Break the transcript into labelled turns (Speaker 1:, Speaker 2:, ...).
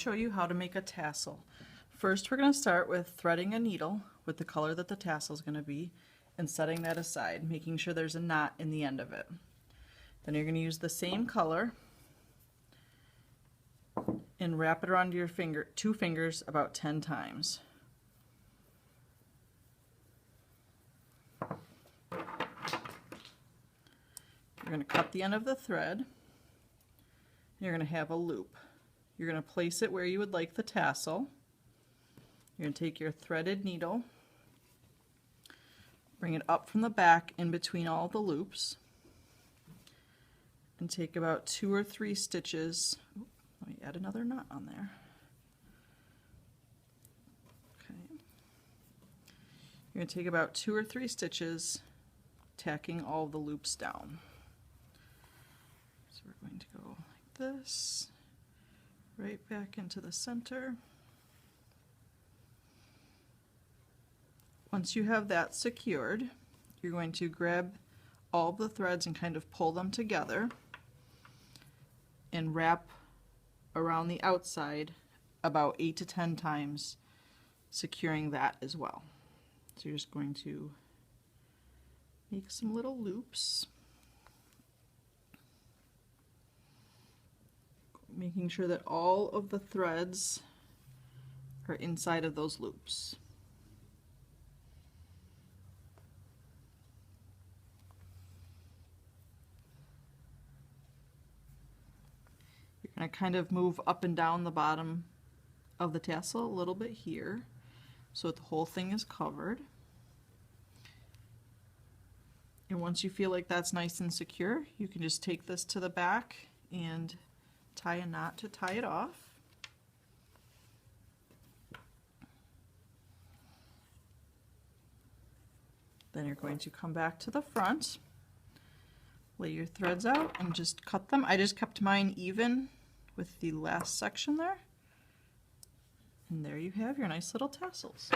Speaker 1: show you how to make a tassel. First, we're going to start with threading a needle with the color that the tassel is going to be and setting that aside, making sure there's a knot in the end of it. Then you're going to use the same color and wrap it around your two fingers about 10 times. You're going to cut the end of the thread. You're going to have a loop. You're going to place it where you would like the tassel. You're going to take your threaded needle, bring it up from the back in between all the loops, and take about 2 or 3 stitches. Let me add another knot on there. Okay. You're going to take about 2 or 3 stitches, tacking all the loops down. So we're going to go like this, right back into the center. Once you have that secured, you're going to grab all the threads and kind of pull them together and wrap around the outside about 8 to 10 times, securing that as well. So you're just going to make some little loops, making sure that all of the threads are inside of those loops. You're going to kind of move up and down the bottom of the tassel a little bit here so that the whole thing is covered. And once you feel like that's nice and secure, you can just take this to the back and tie a knot to tie it off. Then you're going to come back to the front, lay your threads out and just cut them. I just kept mine even with the last section there. And there you have your nice little tassels.